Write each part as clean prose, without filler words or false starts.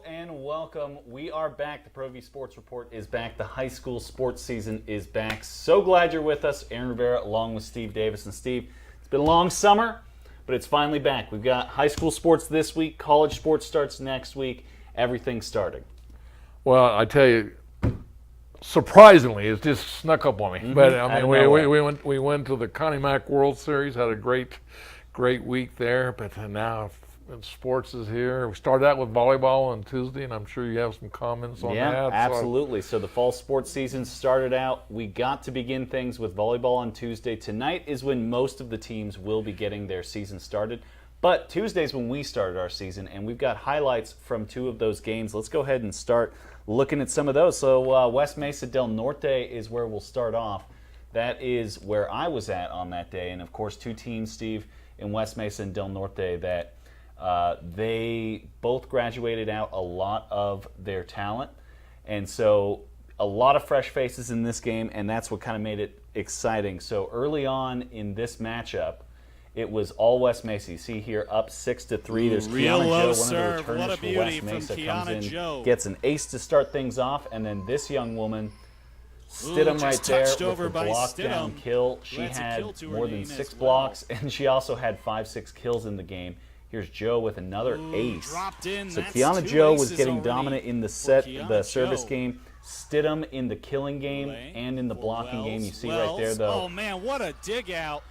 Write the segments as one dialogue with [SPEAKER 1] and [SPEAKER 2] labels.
[SPEAKER 1] and welcome. We are back. The ProView Sports Report is back. The high school sports season is back. So glad you're with us. Aaron Rivera along with Steve Davis. And Steve, it's been a long summer, but it's finally back. We've got high school sports this week. College sports starts next week. Everything's starting.
[SPEAKER 2] Well, I tell you, surprisingly, it just snuck up on me. But I mean, we went to the Connie Mack World Series, had a great week there. But now sports is here. We started out with volleyball on Tuesday, and I'm sure you have some comments on that.
[SPEAKER 1] Yeah, absolutely. So the fall sports season started out. We got to begin things with volleyball on Tuesday. Tonight is when most of the teams will be getting their season started. But Tuesday's when we started our season, and we've got highlights from two of those games. Let's go ahead and start looking at some of those. So West Mesa Del Norte is where we'll start off. That is where I was at on that day. And, of course, two teams, Steve, in West Mesa and Del Norte that they both graduated out a lot of their talent. And so a lot of fresh faces in this game, and that's what kind of made it exciting. So early on in this matchup, it was all West Mesa. You see here up 6-3. There's Kiana Joe, one of the returners for West Mesa, comes in, gets an ace to start things off, and then this young woman, Stidham right there with the block down kill. She had more than 6 blocks, and she also had 5-6 kills in the game. Here's Joe with another ace. So Kiana Joe was getting dominant in the service game. Stidham in the killing game and in the blocking game. You see right there, though.
[SPEAKER 3] Oh, man, what a dig out.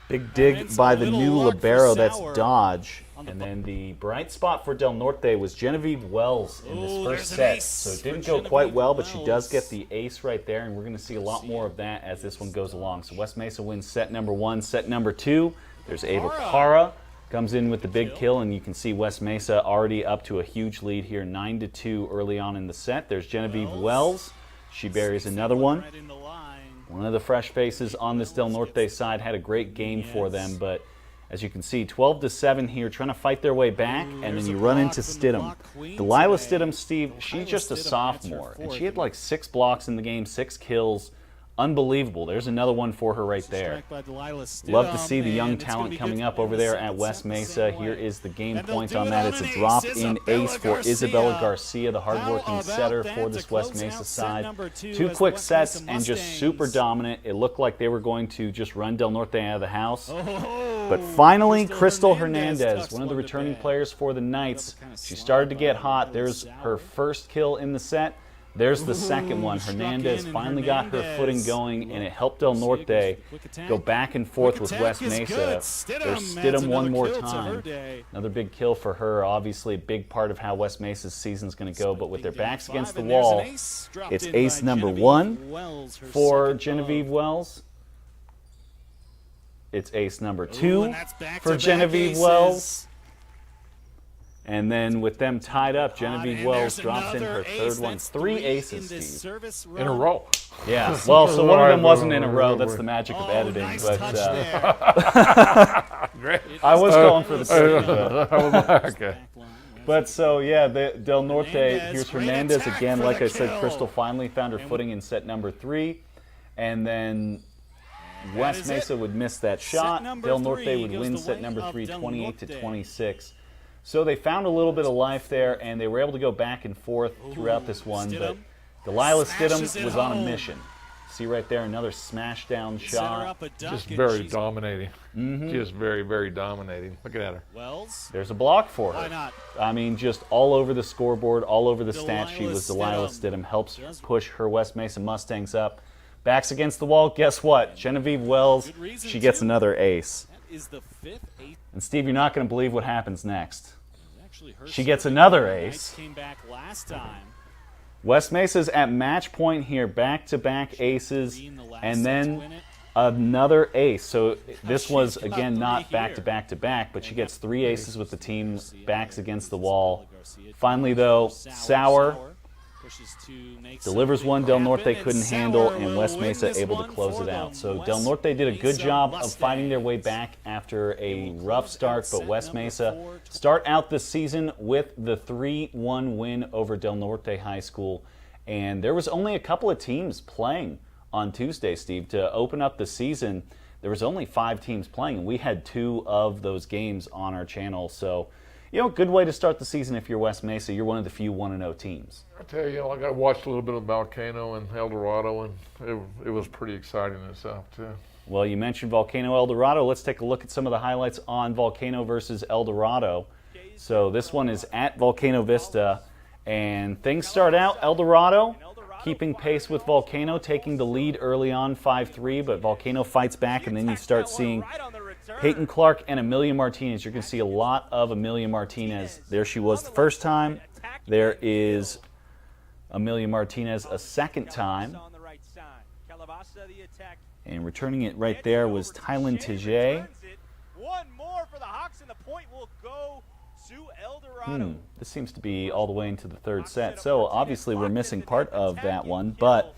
[SPEAKER 1] Big dig by the new libero, that's Dodge. And then the bright spot for Del Norte was Genevieve Wells in this first set. So it didn't go quite well, but she does get the ace right there, and we're going to see a lot more of that as this one goes along. So West Mesa wins set number 1. Set number 2, there's Ava Parra. Comes in with the big kill, and you can see West Mesa already up to a huge lead here, 9-2 early on in the set. There's Genevieve Wells. She buries another one. One of the fresh faces on this Del Norte side had a great game for them, but as you can see, 12-7 here, trying to fight their way back, and then you run into Stidham. Delilah Stidham, Steve, she's just a sophomore, and she had like 6 blocks in the game, 6 kills. Unbelievable. There's another one for her right there. Love to see the young talent coming up over there at West Mesa. Here is the game point on that. It's a drop-in ace for Isabella Garcia, the hardworking setter for this West Mesa side. 2 quick sets and just super dominant. It looked like they were going to just run Del Norte out of the house. But finally, Crystal Hernandez, one of the returning players for the Knights, she started to get hot. There's her first kill in the set. There's the second one. Hernandez finally got her footing going, and it helped Del Norte go back and forth with West Mesa. There's Stidham one more time. Another big kill for her. Obviously, a big part of how West Mesa's season's going to go, but with their backs against the wall, it's ace number 1 for Genevieve Wells. It's ace number 2 for Genevieve Wells. And then with them tied up, Genevieve Wells drops in her third one. 3 aces, Steve.
[SPEAKER 2] In a row.
[SPEAKER 1] Yeah, well, so one of them wasn't in a row. That's the magic of editing. But I was going for the second.
[SPEAKER 2] Okay.
[SPEAKER 1] But so, yeah, Del Norte, here's Hernandez again. Like I said, Crystal finally found her footing in set number 3. And then West Mesa would miss that shot. Del Norte would win set number 3, 28-26. So they found a little bit of life there, and they were able to go back and forth throughout this one. But Delilah Stidham was on a mission. See right there, another smash down shot.
[SPEAKER 2] Just very dominating. Just very, very dominating. Look at her.
[SPEAKER 1] There's a block for her. I mean, just all over the scoreboard, all over the stat sheet was Delilah Stidham. Helps push her West Mesa Mustangs up. Backs against the wall. Guess what? Genevieve Wells, she gets another ace. And Steve, you're not going to believe what happens next. She gets another ace. West Mesa's at match point here, back-to-back aces, and then another ace. So this was, again, not back-to-back-to-back, but she gets 3 aces with the team backs against the wall. Finally, though, Sauer delivers one Del Norte couldn't handle, and West Mesa able to close it out. So Del Norte did a good job of fighting their way back after a rough start, but West Mesa start out the season with the 3-1 win over Del Norte High School. And there was only a couple of teams playing on Tuesday, Steve. To open up the season, there was only 5 teams playing, and we had 2 of those games on our channel. So You know, good way to start the season if you're West Mesa. You're one of the few 1-0 teams.
[SPEAKER 2] I tell you, like I watched a little bit of Volcano and El Dorado, and it was pretty exciting itself too.
[SPEAKER 1] Well, you mentioned Volcano El Dorado. Let's take a look at some of the highlights on Volcano versus El Dorado. So this one is at Volcano Vista, and things start out El Dorado keeping pace with Volcano, taking the lead early on 5-3, but Volcano fights back, and then you start seeing Peyton Clark and Amelia Martinez. You're going to see a lot of Amelia Martinez. There she was the first time. There is Amelia Martinez a second time. And returning it right there was Tylen Tejay.
[SPEAKER 3] One more for the Hawks, and the point will go to El Dorado.
[SPEAKER 1] This seems to be all the way into the third set. So obviously we're missing part of that one, but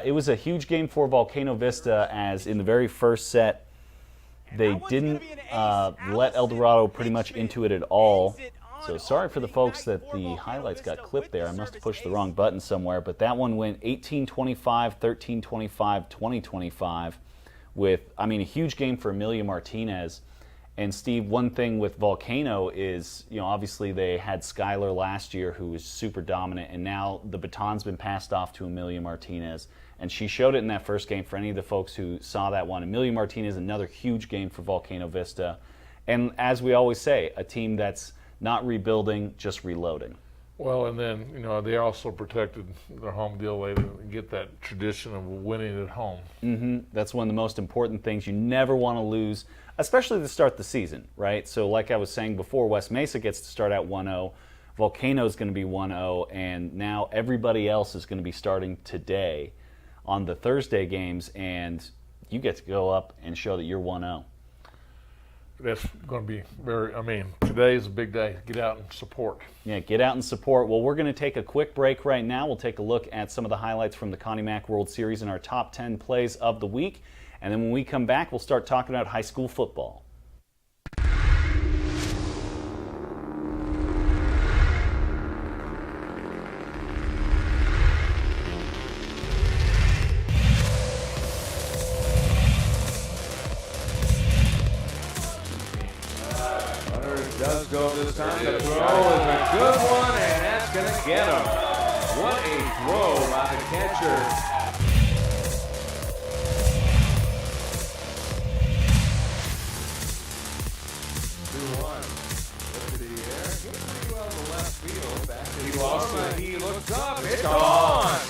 [SPEAKER 1] it was a huge game for Volcano Vista, as in the very first set they didn't let El Dorado pretty much into it at all. So sorry for the folks that the highlights got clipped there. I must have pushed the wrong button somewhere, but that one went 18-25, 13-25, 20-25 with, I mean, a huge game for Amelia Martinez. And Steve, one thing with Volcano is, you know, obviously they had Skylar last year who was super dominant, and now the baton's been passed off to Amelia Martinez. And she showed it in that first game for any of the folks who saw that one. Amelia Martinez, another huge game for Volcano Vista. And as we always say, a team that's not rebuilding, just reloading.
[SPEAKER 2] Well, and then, you know, they also protected their home deal. They didn't get that tradition of winning at home.
[SPEAKER 1] That's one of the most important things. You never want to lose, especially to start the season, right? So like I was saying before, West Mesa gets to start out 1-0. Volcano is going to be 1-0, and now everybody else is going to be starting today on the Thursday games, and you get to go up and show that you're 1-0.
[SPEAKER 2] That's going to be very, I mean, today is a big day. Get out and support.
[SPEAKER 1] Yeah, get out and support. Well, we're going to take a quick break right now. We'll take a look at some of the highlights from the Connie Mack World Series and our top 10 plays of the week. And then when we come back, we'll start talking about high school football.
[SPEAKER 4] Does go this time. The throw is a good one, and that's going to get him. What a throw by the catcher. Look to the air. Hit pretty well in the left field. Back to the Osma. He looks up. It's gone.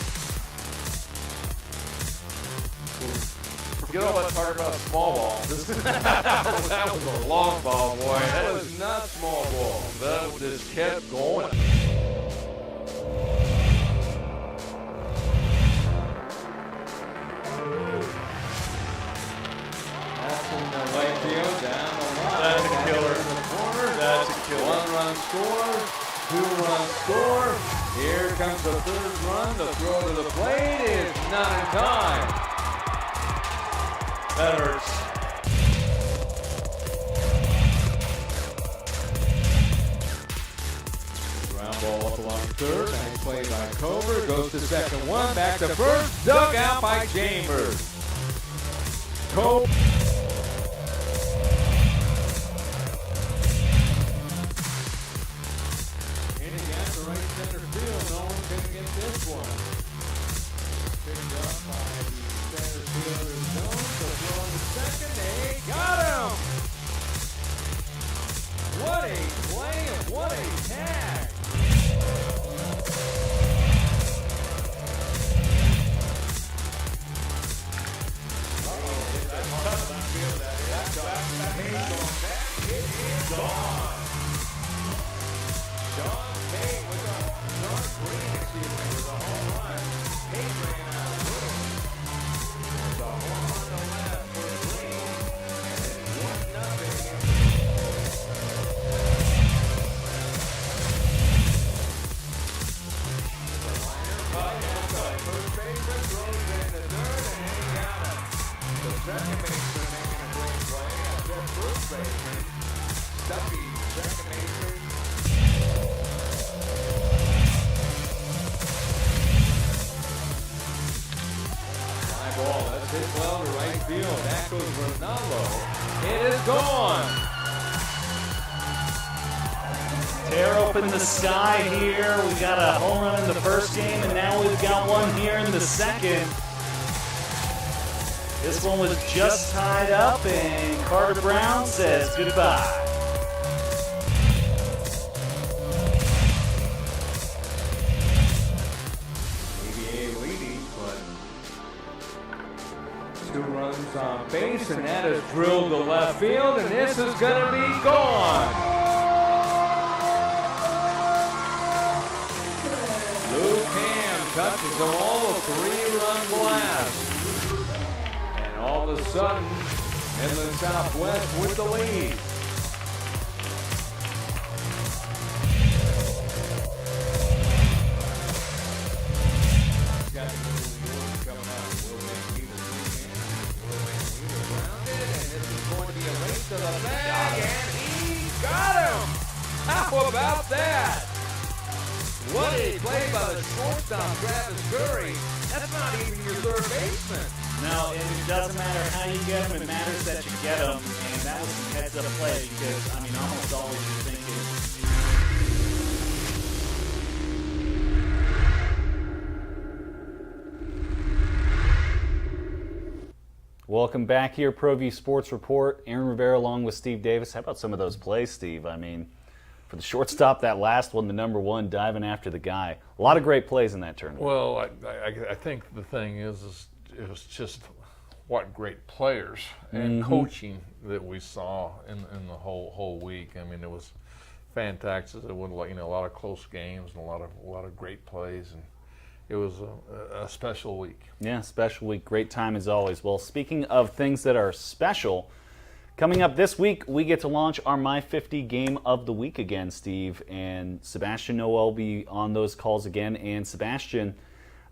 [SPEAKER 4] Forget all that talk about small ball. That was a long ball, boy. That was not small ball. That just kept going. That's in the right field, down the line.
[SPEAKER 3] That's a killer.
[SPEAKER 4] In the corner.
[SPEAKER 3] That's a killer.
[SPEAKER 4] 1-run score, 2-run score. Here comes the third run. The throw to the plate is not in time.
[SPEAKER 3] That hurts.
[SPEAKER 4] Ground ball up along third. Nice play by Cover. Goes to second one. Back to first. Dug out by Chambers. Cover. Hitting at the right center field. No one can get this one. Picked up by the center fielder Jones. The throw on the second. They got him. What a play and what a tag. Hit well to right field. That goes Ronaldo. It is gone.
[SPEAKER 1] Tear open the sky here. We got a home run in the first game, and now we've got one here in the second. This one was just tied up, and Carter Brown says goodbye.
[SPEAKER 4] Two runs on base, and that is drilled to left field, and this is going to be gone. Luke Ham touches the wall, a three-run blast. And all of a sudden, Inland Southwest with the lead. To the bag, and he got him! How about that? What a play by the shortstop, Travis Curry. That's not even your third baseman.
[SPEAKER 1] No, it doesn't matter how you get them. It matters that you get them. And that was some heads-up play because, I mean, almost always you're thinking, welcome back here, ProView Sports Report. Aaron Rivera along with Steve Davis. How about some of those plays, Steve? I mean, for the shortstop, that last one, the number one, diving after the guy. A lot of great plays in that tournament.
[SPEAKER 2] Well, I think the thing is it was just what great players and coaching that we saw in the whole week. I mean, it was fantastic. It was, a lot of close games and a lot of great plays, and it was a special week.
[SPEAKER 1] Yeah, special week. Great time as always. Well, speaking of things that are special, coming up this week, we get to launch our My 50 Game of the Week again, Steve. And Sebastian Noel will be on those calls again. And Sebastian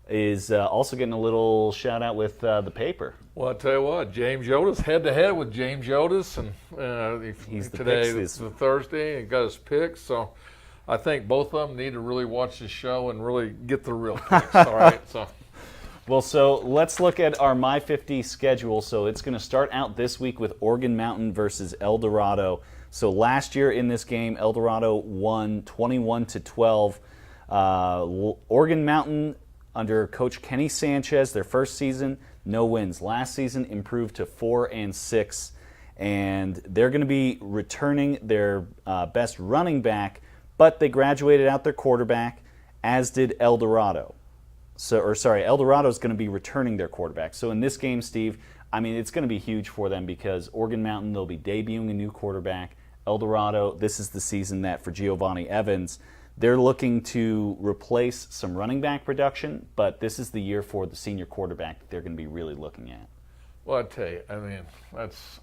[SPEAKER 1] is also getting a little shout out with the paper.
[SPEAKER 2] Well, I'll tell you what, James Yotis, head-to-head with James Yotis. And
[SPEAKER 1] He's the
[SPEAKER 2] today
[SPEAKER 1] picks
[SPEAKER 2] is the Thursday, and got his picks. So I think both of them need to really watch the show and really get the real picks. All right, so.
[SPEAKER 1] Well, so let's look at our My 50 schedule. So it's going to start out this week with Oregon Mountain versus El Dorado. So last year in this game, El Dorado won 21-12. Oregon Mountain under Coach Kenny Sanchez, their first season, no wins. Last season improved to 4-6, and they're going to be returning their best running back, but they graduated out their quarterback, as did El Dorado. El Dorado is going to be returning their quarterback. So in this game, Steve, I mean, it's going to be huge for them because Oregon Mountain, they'll be debuting a new quarterback. El Dorado, this is the season that for Giovanni Evans, they're looking to replace some running back production, but this is the year for the senior quarterback that they're going to be really looking at.
[SPEAKER 2] Well, I tell you, I mean, that's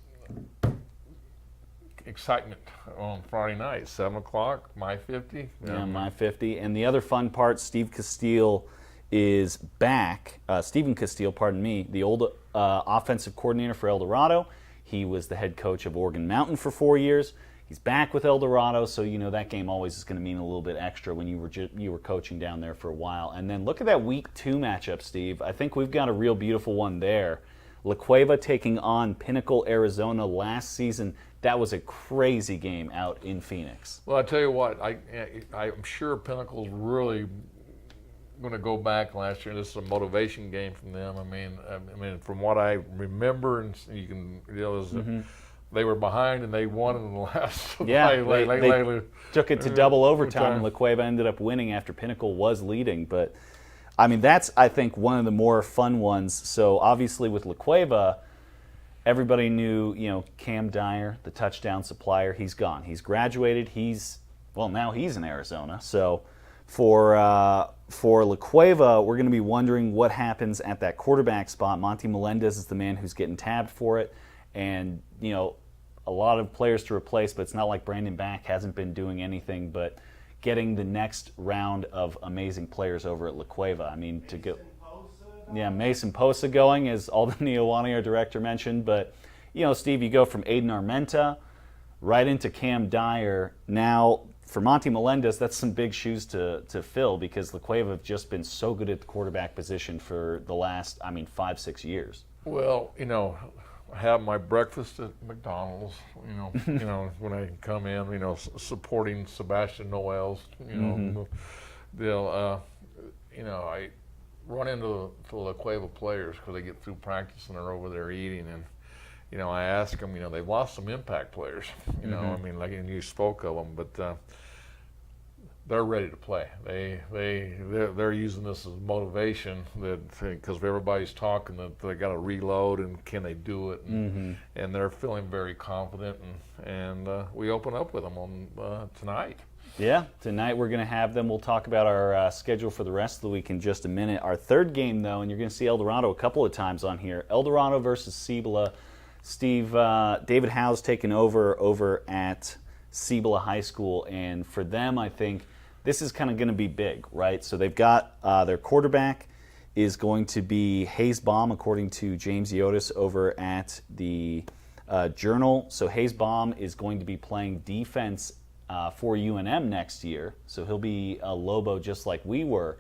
[SPEAKER 2] excitement on Friday night, 7 o'clock, My 50.
[SPEAKER 1] Yeah, My 50. And the other fun part, Steve Castile is back. Stephen Castile, pardon me, the old offensive coordinator for El Dorado. He was the head coach of Oregon Mountain for 4 years. He's back with El Dorado, so that game always is going to mean a little bit extra when you were coaching down there for a while. And then look at that Week 2 matchup, Steve. I think we've got a real beautiful one there. La Cueva taking on Pinnacle, Arizona last season. That was a crazy game out in Phoenix.
[SPEAKER 2] Well, I tell you what, I'm sure Pinnacle's really going to go back last year. This is a motivation game from them. I mean, from what I remember, and you can, they were behind and they won in the last.
[SPEAKER 1] Yeah, they took it to double overtime. La Cueva ended up winning after Pinnacle was leading. But I mean, that's I think one of the more fun ones. So obviously with La Cueva, everybody knew Cam Dyer, the touchdown supplier. He's gone. He's graduated. Now he's in Arizona. So for La Cueva, we're going to be wondering what happens at that quarterback spot. Monty Melendez is the man who's getting tabbed for it. And, a lot of players to replace, but it's not like Brandon Back hasn't been doing anything but getting the next round of amazing players over at La Cueva. I mean, to go. Yeah, Mason Posa going, as Alden Niowani, our director, mentioned. But, Steve, you go from Aiden Armenta right into Cam Dyer. Now, for Monty Melendez, that's some big shoes to fill because La Cueva have just been so good at the quarterback position for the last, 5-6 years.
[SPEAKER 2] Well, have my breakfast at McDonald's. When I come in, supporting Sebastian Noel's. They'll, I run into the La Cueva players because they get through practice and they're over there eating, and I ask them. They've lost some impact players. Like you spoke of them, but they're ready to play. They're using this as motivation because everybody's talking that they got to reload and can they do it, and they're feeling very confident, and we open up with them on tonight.
[SPEAKER 1] Yeah, tonight we're going to have them. We'll talk about our schedule for the rest of the week in just a minute. Our third game, though, and you're going to see El Dorado a couple of times on here. El Dorado versus Cibola. Steve, David Howe's taken over at Cibola High School, and for them, I think this is kind of going to be big, right? So they've got their quarterback is going to be Hayes Baum, according to James Yotis over at the Journal. So Hayes Baum is going to be playing defense for UNM next year. So he'll be a Lobo just like we were.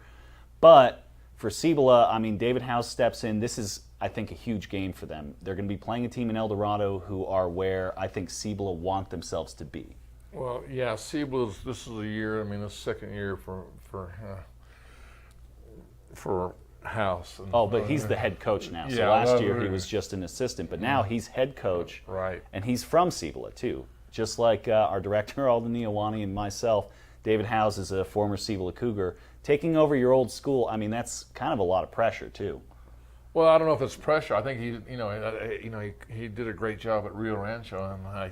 [SPEAKER 1] But for Cibola, David Howe steps in. This is, I think, a huge game for them. They're going to be playing a team in El Dorado who are where I think Cibola want themselves to be.
[SPEAKER 2] Well, yeah, Cibola's. This is a year. This second year for House.
[SPEAKER 1] But he's the head coach now. So last year he was just an assistant, but now he's head coach.
[SPEAKER 2] Right.
[SPEAKER 1] And he's from Cibola too, just like our director Alden Iowani and myself. David Howes is a former Cibola Cougar. Taking over your old school, that's kind of a lot of pressure too.
[SPEAKER 2] Well, I don't know if it's pressure. I think he did a great job at Rio Rancho, and I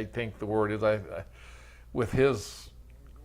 [SPEAKER 2] think the word is with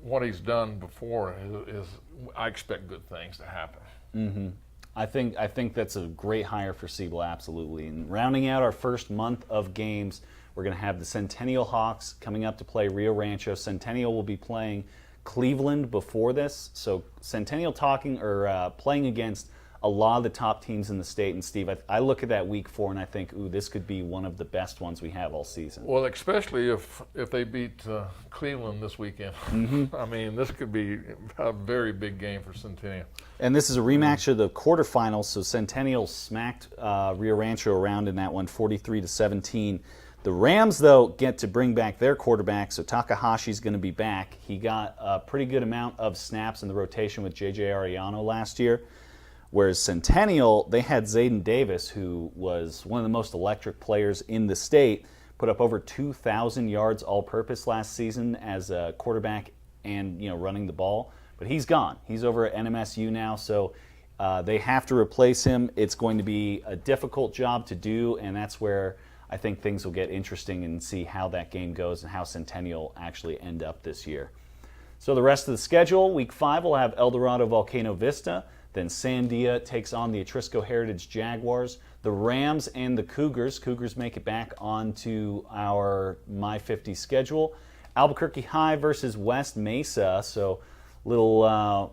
[SPEAKER 2] what he's done before is I expect good things to happen.
[SPEAKER 1] I think that's a great hire for Cibola, absolutely. And rounding out our first month of games, we're going to have the Centennial Hawks coming up to play Rio Rancho. Centennial will be playing Cleveland before this, so Centennial playing against a lot of the top teams in the state. And Steve, I look at that week 4 and I think, this could be one of the best ones we have all season.
[SPEAKER 2] Well, especially if they beat Cleveland this weekend. This could be a very big game for Centennial.
[SPEAKER 1] And this is a rematch of the quarterfinals. So Centennial smacked Rio Rancho around in that one, 43-17. The Rams, though, get to bring back their quarterback, so Takahashi's going to be back. He got a pretty good amount of snaps in the rotation with J.J. Arellano last year. Whereas Centennial, they had Zayden Davis, who was one of the most electric players in the state, put up over 2,000 yards all-purpose last season as a quarterback and running the ball. But he's gone. He's over at NMSU now, so they have to replace him. It's going to be a difficult job to do, and that's where I think things will get interesting and see how that game goes and how Centennial actually end up this year. So the rest of the schedule, week 5, we'll have El Dorado Volcano Vista. Then Sandia takes on the Atrisco Heritage Jaguars. The Rams and the Cougars. Cougars make it back onto our My 50 schedule. Albuquerque High versus West Mesa. So little,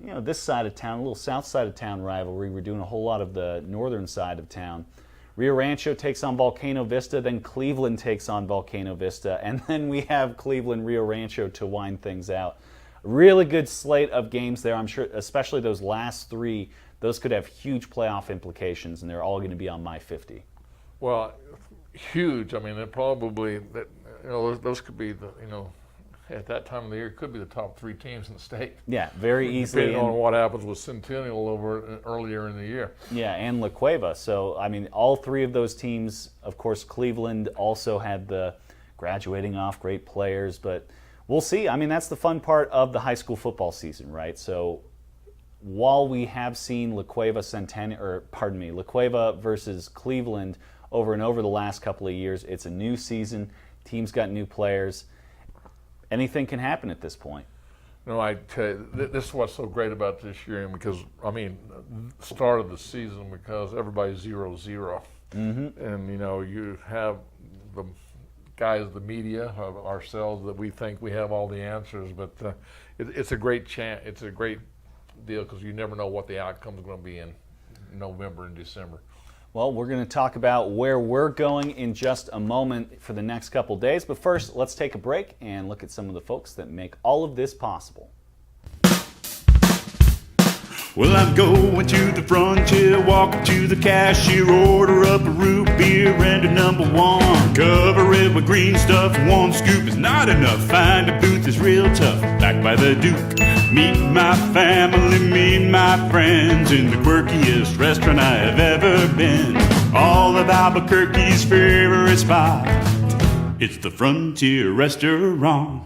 [SPEAKER 1] this side of town, a little south side of town rivalry. We're doing a whole lot of the northern side of town. Rio Rancho takes on Volcano Vista. Then Cleveland takes on Volcano Vista. And then we have Cleveland Rio Rancho to wind things out. Really good slate of games there. I'm sure, especially those last 3, those could have huge playoff implications, and they're all going to be on My 50.
[SPEAKER 2] Well, huge. They're probably those could be at that time of the year could be the top 3 teams in the state.
[SPEAKER 1] Yeah, very easily.
[SPEAKER 2] Depending on what happens with Centennial earlier in the year.
[SPEAKER 1] Yeah, and La Cueva. So all 3 of those teams. Of course, Cleveland also had the graduating off great players, but. We'll see. That's the fun part of the high school football season, right? So while we have seen La Cueva versus Cleveland over and over the last couple of years, it's a new season. Teams got new players. Anything can happen at this point.
[SPEAKER 2] No, I tell you, this is what's so great about this year, because start of the season, because everybody's 0-0, and you have the guys, the media, ourselves, that we think we have all the answers, but it's a great it's a great deal because you never know what the outcome is going to be in November and December.
[SPEAKER 1] Well, we're going to talk about where we're going in just a moment for the next couple days, but first, let's take a break and look at some of the folks that make all of this possible.
[SPEAKER 5] Well, I'm going to the frontier, walk up to the cashier, order up a root beer and a number one. Cover it with green stuff, one scoop is not enough. Find a booth is real tough, back by the Duke. Meet my family, meet my friends in the quirkiest restaurant I have ever been. All of Albuquerque's favorite spot, it's the Frontier Restaurant.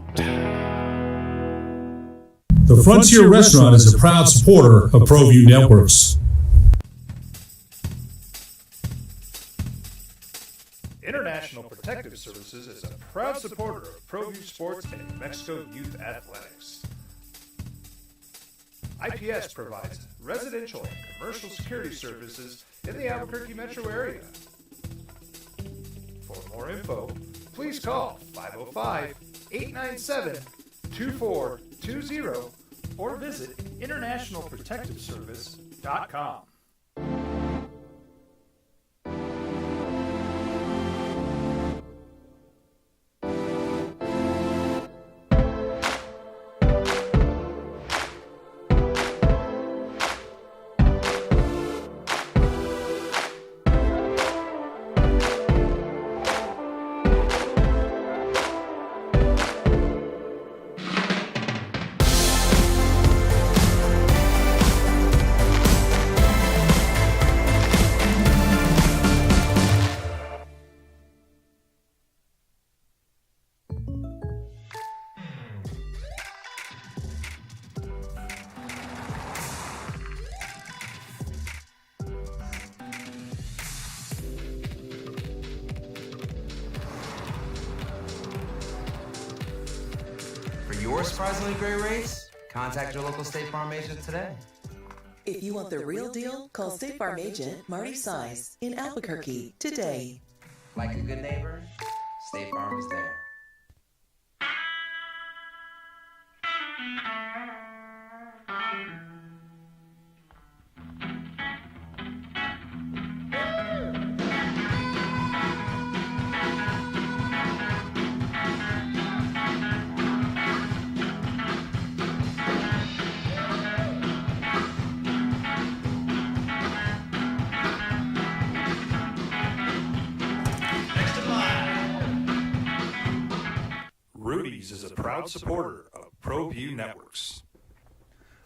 [SPEAKER 6] The Frontier Restaurant is a proud supporter of ProView Networks.
[SPEAKER 7] International Protective Services is a proud supporter of ProView Sports and New Mexico Youth Athletics. IPS provides residential and commercial security services in the Albuquerque metro area. For more info, please call 505-897-2420 or visit internationalprotectiveservice.com.
[SPEAKER 8] For your surprisingly great rates, contact your local State Farm agent today.
[SPEAKER 9] If you want the real deal, call State Farm agent Marty Size in Albuquerque today.
[SPEAKER 8] Like a good neighbor, State Farm is there.
[SPEAKER 7] Rudy's is a proud supporter of ProView Networks.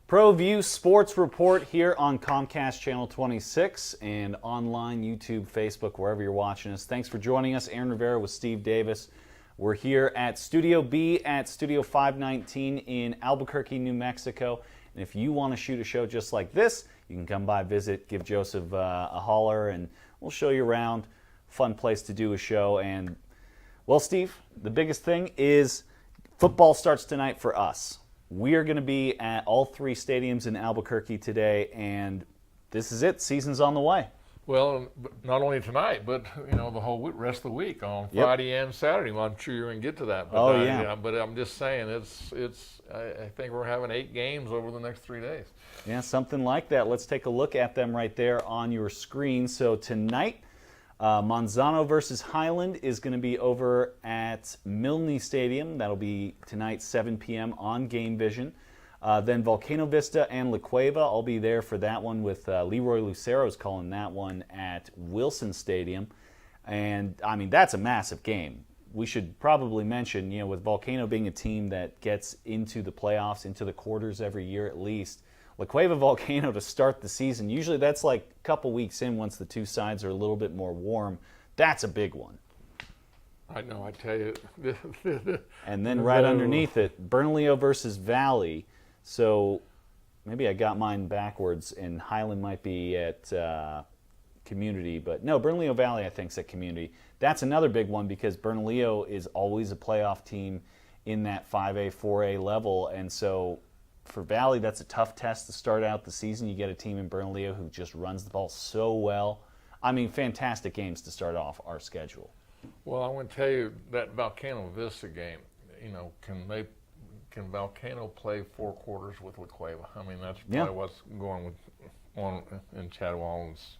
[SPEAKER 1] ProView Sports Report here on Comcast Channel 26 and online, YouTube, Facebook, wherever you're watching us. Thanks for joining us. Aaron Rivera with Steve Davis. We're here at Studio B at Studio 519 in Albuquerque, New Mexico. And if you want to shoot a show just like this, you can come by, visit, give Joseph a holler, and we'll show you around. Fun place to do a show. And, well, Steve, the biggest thing is football starts tonight for us. We are going to be at all three stadiums in Albuquerque today, and this is it. Season's on the way.
[SPEAKER 2] Well, not only tonight, but the whole rest of the week on Friday and Saturday. Well, I'm sure you're going to get to that. But, but I'm just saying, I think we're having 8 games over the next 3 days.
[SPEAKER 1] Yeah, something like that. Let's take a look at them right there on your screen. So tonight, Manzano versus Highland is going to be over at Milne Stadium. That'll be tonight, 7 p.m. on Game Vision. Then Volcano Vista and La Cueva, I'll be there for that one with Leroy Lucero's calling that one at Wilson Stadium. And, I mean, that's a massive game. We should probably mention, with Volcano being a team that gets into the playoffs, into the quarters every year at least, La Cueva Volcano to start the season, usually that's like a couple weeks in once the two sides are a little bit more warm. That's a big one.
[SPEAKER 2] I know, I tell you.
[SPEAKER 1] And then right underneath it, Bernalillo versus Valley. So maybe I got mine backwards, and Highland might be at Community. But no, Bernalillo Valley, I think, is at Community. That's another big one because Bernalillo is always a playoff team in that 5A, 4A level. And so for Valley, that's a tough test to start out the season. You get a team in Bernalillo who just runs the ball so well. I mean, fantastic games to start off our schedule.
[SPEAKER 2] Well, I want to tell you that Volcano Vista game, can Volcano play 4 quarters with La Cueva? I mean, that's probably what's going on in Chad Wallen's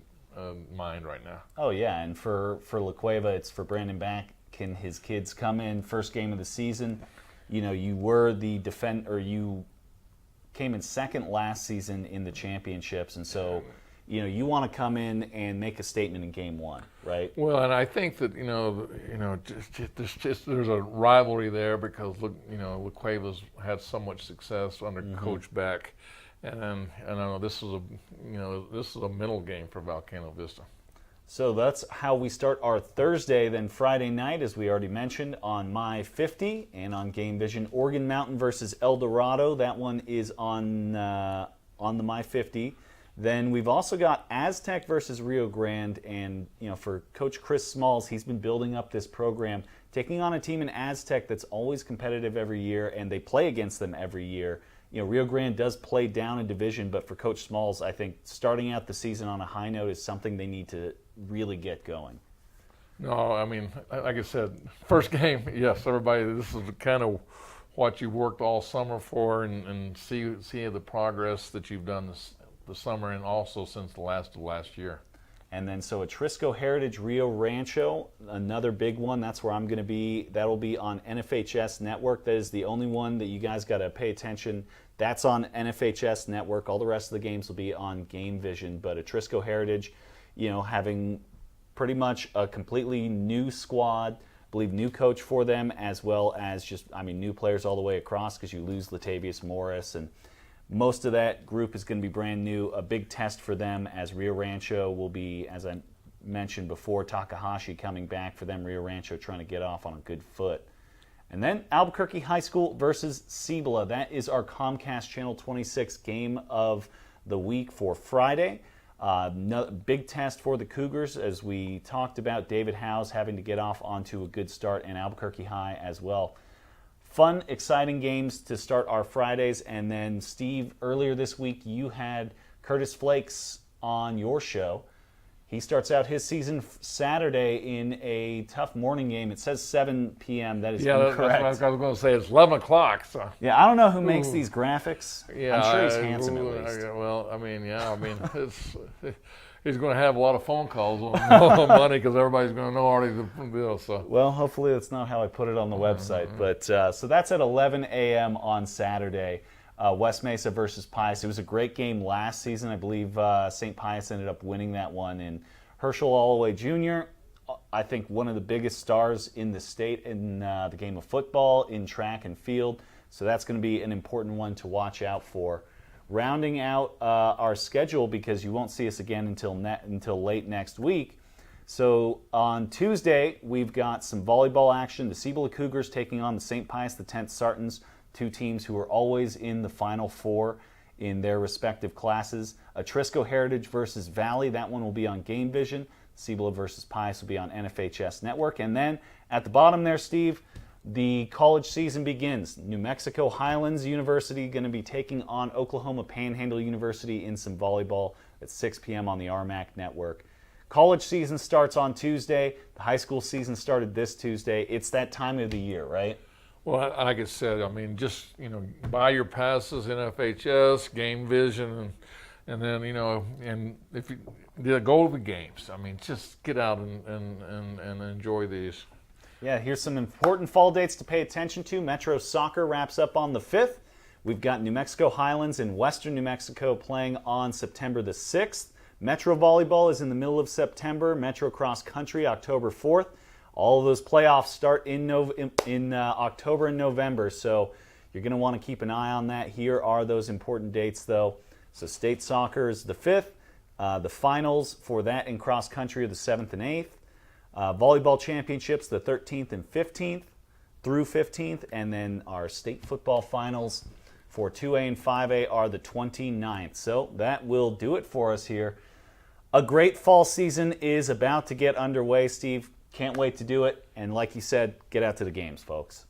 [SPEAKER 2] mind right now.
[SPEAKER 1] Oh, yeah, and for La Cueva, it's for Brandon Back. Can his kids come in first game of the season? You were the you came in second last season in the championships, and so you want to come in and make a statement in game one, right?
[SPEAKER 2] Well, and I think that there's a rivalry there because La Cueva's had so much success under Coach Beck, and I know this is a mental game for Volcano Vista.
[SPEAKER 1] So that's how we start our Thursday. Then Friday night, as we already mentioned, on My 50 and on Game Vision, Oregon Mountain versus El Dorado. That one is on the My 50. Then we've also got Aztec versus Rio Grande, and for Coach Chris Smalls, he's been building up this program, taking on a team in Aztec that's always competitive every year, and they play against them every year. Rio Grande does play down a division, but for Coach Smalls, I think starting out the season on a high note is something they need to really get going.
[SPEAKER 2] No, I mean, like I said, first game, yes, everybody, this is kind of what you've worked all summer for, and see the progress that you've done the summer and also since the last year.
[SPEAKER 1] And then so Atrisco Heritage Rio Rancho, another big one. That's where I'm going to be. That'll be on NFHS Network. That is the only one that you guys got to pay attention. That's on NFHS Network. All the rest of the games will be on Game Vision. But Atrisco Heritage, having pretty much a completely new squad, I believe new coach for them, as well as new players all the way across because you lose Latavius Morris, and most of that group is going to be brand new. A big test for them as Rio Rancho will be, as I mentioned before, Takahashi coming back for them. Rio Rancho trying to get off on a good foot. And then Albuquerque High School versus Cibola. That is our Comcast Channel 26 game of the week for Friday. Big test for the Cougars, as we talked about. David Howes having to get off onto a good start, and Albuquerque High as well. Fun, exciting games to start our Fridays. And then, Steve, earlier this week, you had Curtis Flakes on your show. He starts out his season Saturday in a tough morning game. It says 7 p.m. That is incorrect.
[SPEAKER 2] That's what I was going to say. It's 11 o'clock. So.
[SPEAKER 1] Yeah, I don't know who makes these graphics. Yeah, I'm sure he's handsome at least.
[SPEAKER 2] He's going to have a lot of phone calls on money because everybody's going to know already the deal. So.
[SPEAKER 1] Well, hopefully that's not how I put it on the website. But so that's at 11 a.m. on Saturday. West Mesa versus Pius. It was a great game last season. I believe St. Pius ended up winning that one. And Herschel Alloway Jr., I think one of the biggest stars in the state in the game of football, in track and field. So that's going to be an important one to watch out for. Rounding out our schedule, because you won't see us again until late next week. So on Tuesday, we've got some volleyball action. The Cibola Cougars taking on the St. Pius X Sartans, two teams who are always in the Final Four in their respective classes. Atrisco Heritage versus Valley, that one will be on Game Vision. Cibola versus Pius will be on NFHS Network. And then at the bottom there, Steve, the college season begins. New Mexico Highlands University going to be taking on Oklahoma Panhandle University in some volleyball at 6 p.m. on the RMAC Network. College season starts on Tuesday. The high school season started this Tuesday. It's that time of the year, right?
[SPEAKER 2] Well, like I said, just buy your passes, NFHS, Game Vision, and then and if you go to the games, just get out and enjoy these.
[SPEAKER 1] Yeah, here's some important fall dates to pay attention to. Metro Soccer wraps up on the 5th. We've got New Mexico Highlands in western New Mexico playing on September the 6th. Metro Volleyball is in the middle of September. Metro Cross Country, October 4th. All of those playoffs start in October and November, so you're going to want to keep an eye on that. Here are those important dates, though. So state soccer is the 5th. The finals for that in cross country are the 7th and 8th. Volleyball championships the 13th and 15th through 15th, and then our state football finals for 2A and 5A are the 29th. So that will do it for us here. A great fall season is about to get underway, Steve. Can't wait to do it. And like you said, get out to the games, folks.